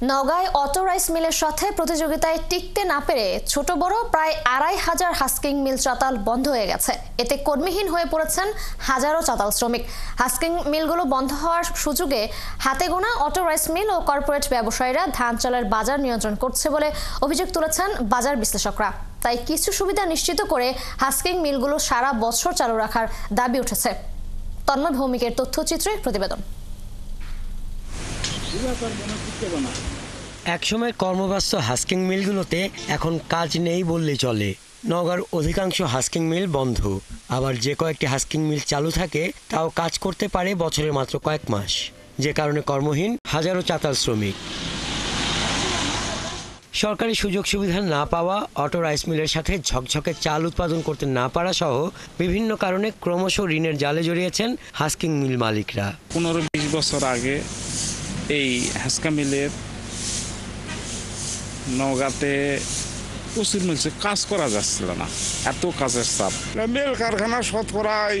নওগাঁয় auto rice মিলের সাথে প্রতিযোগিতায় টিকতে না পেরে ছোট বড় প্রায় ২৫০০ হাস্কিং মিল চাতাল বন্ধ হয়ে গেছে। এতে কর্মীহীন হয়ে পড়েছেন হাজারো চাতাল শ্রমিক। হাস্কিং মিলগুলো বন্ধ হওয়ার সুযোগে হাতে গোনা অটো রাইস মিল ও কর্পোরেট ব্যবসায়ীরা ধান চালের বাজার নিয়ন্ত্রণ করছে বলে অভিযোগ তুলেছেন বাজার বিশ্লেষকরা। তাই কিছু সুবিধা নিশ্চিত করে হাস্কিং মিলগুলো সারা বছর চালু রাখার দাবি উঠেছে। তন্ময় ভৌমিকের তথ্যচিত্রে প্রতিবেদন। একসময় কর্মব্যস্ত হাস্কিং মিলগুলোতে এখন কাজ নেই বললেই চলে। নওগাঁর অধিকাংশ হাস্কিং মিল বন্ধ, আবার যে কয়েকটি হাস্কিং মিল চালু থাকে তাও কাজ করতে পারে বছরের মাত্র কয়েক মাস, যে কারণে কর্মহীন হাজারো চাতাল শ্রমিক। সরকারি সুযোগ সুবিধা না পাওয়া, অটো রাইস মিলের সাথে ঝকঝকে চাল উৎপাদন করতে না পারা সহ বিভিন্ন কারণে ক্রমশ ঋণের জালে জড়িয়েছেন হাস্কিং মিল মালিকরা। 15-20 বছর আগে এই হাস্কা মিলের নওগাঁতে প্রচুর মিলছে, কাজ করা যাচ্ছিল না, এত কাজের চাপ। মিল কারখানা শতকরায়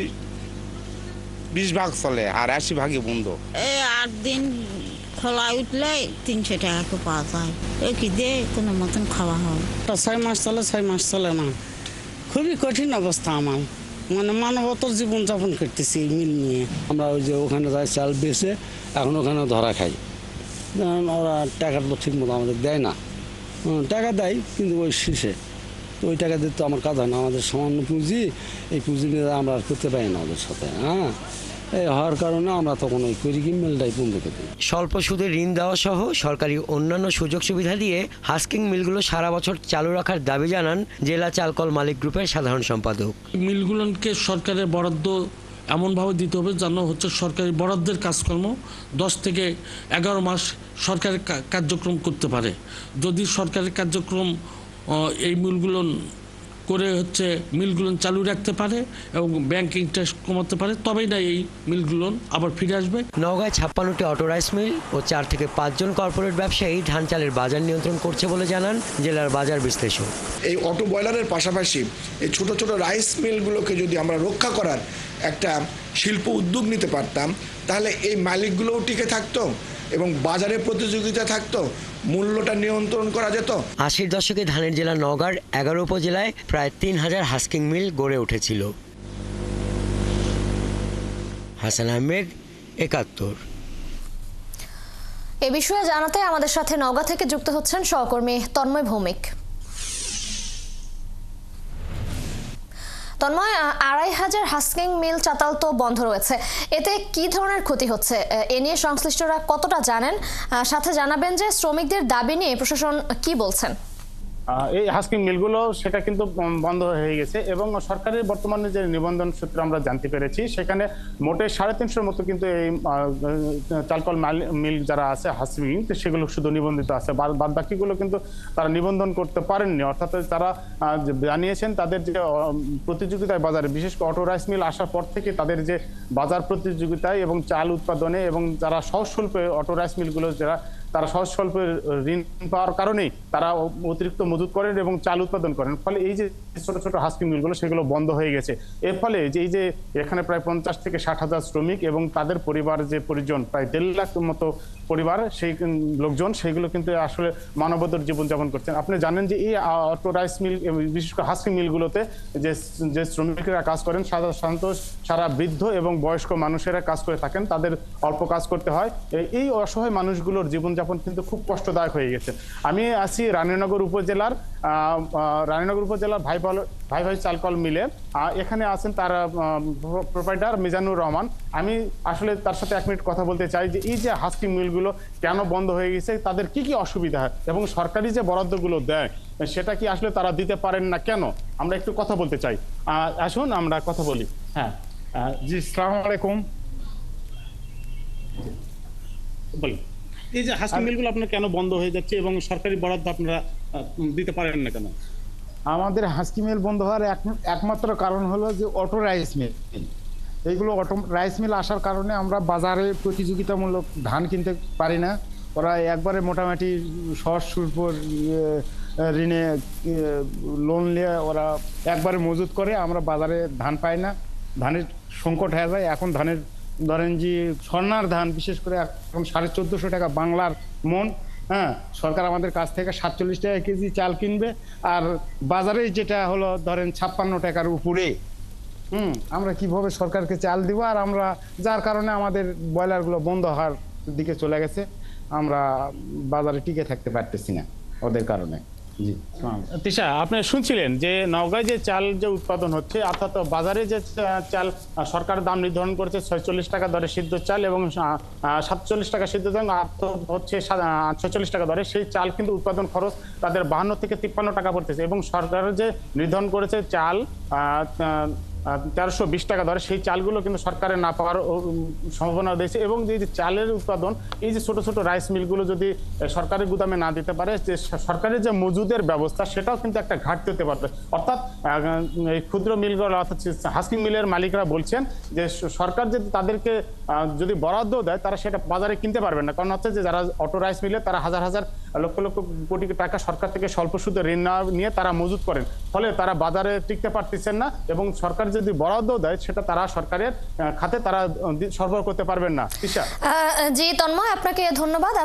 20 ভাগ চলে আর 80 ভাগই বন্ধ। এই 8 দিন খোলা উঠলে 300 টাকা করে পাওয়া যায়, কি দিয়ে কোনো মতন খাওয়া হয়। 6 মাস চলে, 6 মাস চলে না। খুবই কঠিন অবস্থা আমার, মানে মানবতার জীবনযাপন করতেছি এই মিল নিয়ে। আমরা ওই যে ওখানে যাই চাল বেছে এখন ওখানে ধরা খাই, ওরা টাকাটা তো ঠিক মতো আমাদের দেয় না। টাকা দেয় কিন্তু ওই শেষে তো ওই টাকা দিয়ে তো আমার কাজ হয় না। আমাদের সামান্য পুঁজি, এই পুঁজি নিয়ে আমরা করতে পারি না ওদের সাথে। এই হওয়ার কারণে আমরা তখন ওই করিকি মিলটাই বন্ধ করে দিই। স্বল্প সুদে ঋণ দেওয়া সহ সরকারি অন্যান্য সুযোগ সুবিধা দিয়ে হাস্কিং মিলগুলো সারা বছর চালু রাখার দাবি জানান জেলা চালকল মালিক গ্রুপের সাধারণ সম্পাদক। মিলগুলোকে সরকারের বরাদ্দ এমনভাবে দিতে হবে যেন সরকারি বরাদ্দের কাজকর্ম 10 থেকে 11 মাস সরকারের কার্যক্রম করতে পারে। যদি সরকারের কার্যক্রম এই মিলগুলো করে মিলগুলো চালু রাখতে পারে এবং ব্যাংক ইন্টারেস্ট কমাতে পারে, তবেই না এই মিলগুলো আবার ফিরে আসবে। নওগাঁয় 56টি অটো রাইস মিল ও 4 থেকে 5 জন কর্পোরেট ব্যবসায়ী ধান চালের বাজার নিয়ন্ত্রণ করছে বলে জানান জেলার বাজার বিশ্লেষক। এই অটো বয়লারের পাশাপাশি এই ছোট ছোট রাইস মিলগুলোকে যদি আমরা রক্ষা করার একটা শিল্প উদ্যোগ নিতে পারতাম, তাহলে এই মালিকগুলোও টিকে থাকতো এবং বাজারে প্রতিযোগিতা থাকতো, মূল্যটা নিয়ন্ত্রণ করা যেত। 80-র দশকে ধানের জেলা নওগাঁর 11 উপজেলায় প্রায় 3000 হাস্কিং মিল গড়ে উঠেছিল। হাসান আহমেদ, 71। এ বিষয়ে জানাতে আমাদের সাথে নওগাঁ থেকে যুক্ত হচ্ছেন সহকর্মী তন্ময় ভৌমিক। তন্ময়, 2500 হাস্কিং মিল চাতাল তো বন্ধ রয়েছে, এতে কি ধরনের ক্ষতি হচ্ছে এ নিয়ে সংশ্লিষ্টরা কতটা জানেন? সাথে জানাবেন যে শ্রমিকদের দাবি নিয়ে প্রশাসন কি বলছেন। এই হাস্কিং মিলগুলো সেটা কিন্তু বন্ধ হয়ে গেছে এবং সরকারের বর্তমানে যে নিবন্ধন সূত্রে আমরা জানতে পেরেছি সেখানে মোটে 350-র মতো কিন্তু এই চালকল মিল যারা আছে হাস্কিং, সেগুলো শুধু নিবন্ধিত আছে, বাদ বাকিগুলো কিন্তু তারা নিবন্ধন করতে পারেননি। অর্থাৎ তারা জানিয়েছেন তাদের যে প্রতিযোগিতায় বাজারে, বিশেষ করে অটো রাইস মিল আসার পর থেকে তাদের যে বাজার প্রতিযোগিতায় এবং চাল উৎপাদনে এবং যারা সহজ স্বল্পে অটো রাইস মিলগুলো তারা সহজ স্বল্পের ঋণ পাওয়ার কারণেই তারা অতিরিক্ত মজুত করেন এবং চাল উৎপাদন করেন। ফলে এই যে ছোট ছোট হাস্কিং মিলগুলো সেগুলো বন্ধ হয়ে গেছে। এর ফলে এই যে এখানে প্রায় 50 থেকে 60,000 শ্রমিক এবং তাদের পরিবার যে পরিজন, প্রায় 1.5 লাখ মতো পরিবার, সেই লোকজন সেইগুলো কিন্তু আসলে মানবতার জীবনযাপন করছেন। আপনি জানেন যে এই অটো রাইস মিল, বিশেষ করে হাস্কিং মিলগুলোতে যে শ্রমিকরা কাজ করেন সাধারণত সারা বৃদ্ধ এবং বয়স্ক মানুষেরা কাজ করে থাকেন, তাদের অল্প কাজ করতে হয়। এই অসহায় মানুষগুলোর জীবনযাপন কিন্তু খুব কষ্টদায়ক হয়ে গেছে। আমি আছি রানীনগর উপজেলার ভাই ভাই চালকল মিলে, এখানে আছেন তার প্রোপাইটার মিজানুর রহমান। আমি আসলে তার সাথে 1 মিনিট কথা বলতে চাই যে এই যে হাস্কিং মিলগুলো কেন বন্ধ হয়ে গেছে, তাদের কি কি অসুবিধা হয় এবং সরকারি যে বরাদ্দগুলো দেয় সেটা কি আসলে তারা দিতে পারেন না কেন, আমরা একটু কথা বলতে চাই। আসুন আমরা কথা বলি। হ্যাঁ জি, আসসালামু আলাইকুম। বলি, এই যে হাস্কিং মিলগুলো আপনার কেন বন্ধ হয়ে যাচ্ছে এবং সরকারি বরাদ্দ আপনারা দিতে পারেন না কেন? আমাদের হাস্কিং মিল বন্ধ হওয়ার একমাত্র কারণ হলো যে অটো রাইস মিল। এইগুলো অটো রাইস মিল আসার কারণে আমরা বাজারে প্রতিযোগিতামূলক ধান কিনতে পারি না। ওরা একবারে মোটামুটি সহজ স্বল্প ঋণে লোন নিয়ে ওরা একবারে মজুত করে, আমরা বাজারে ধান পাই না, ধানের সংকট হয়ে যায়। এখন ধানের ধরেন যে স্বর্ণার ধান বিশেষ করে এখন 1450 টাকা বাংলার মন, হ্যাঁ, সরকার আমাদের কাছ থেকে 47 টাকা কেজি চাল কিনবে, আর বাজারে যেটা হলো ধরেন 56 টাকার উপরে। আমরা কিভাবে সরকারকে চাল দিব? আর আমরা যার কারণে আমাদের ব্রয়লারগুলো বন্ধ হওয়ার দিকে চলে গেছে, আমরা বাজারে টিকে থাকতে পারতেছি না ওদের কারণে। জি। তিশা, আপনি শুনছিলেন যে নওগাঁয় যে চাল যে উৎপাদন হচ্ছে, অর্থাৎ বাজারে যে চাল সরকার দাম নির্ধারণ করেছে 46 টাকা দরে সিদ্ধ চাল এবং 47 টাকা সিদ্ধ চাল হচ্ছে 46 টাকা দরে, সেই চাল কিন্তু উৎপাদন খরচ তাদের 52 থেকে 53 টাকা পড়তেছে। এবং সরকার যে নির্ধারণ করেছে চাল 1320 টাকা দরে, সেই চালগুলো কিন্তু সরকারের না পাওয়ার সম্ভাবনা রয়েছে। এবং যে চালের উৎপাদন, এই যে ছোট ছোট রাইস মিলগুলো যদি সরকারি গুদামে না দিতে পারে, যে সরকারের যে মজুদের ব্যবস্থা, সেটাও কিন্তু একটা ঘাটতি হতে পারবে। অর্থাৎ এই ক্ষুদ্র মিলগুলো অর্থাৎ হাস্কিং মিলের মালিকরা বলছেন যে সরকার যদি তাদেরকে যদি বরাদ্দ দেয়, তারা সেটা বাজারে কিনতে পারবে না। কারণ হচ্ছে যে যারা অটো রাইস মিলে, তারা হাজার হাজার লক্ষ লক্ষ কোটি টাকা সরকার থেকে স্বল্প সুদে ঋণ নিয়ে তারা মজুত করেন, ফলে তারা বাজারে টিকতে পারতেছেন না। এবং সরকার যদি বরাদ্দ দেয়, সেটা তারা সরকারের খাতে তারা সরবরাহ করতে পারবেন না। জি তন্ময়, আপনাকে ধন্যবাদ।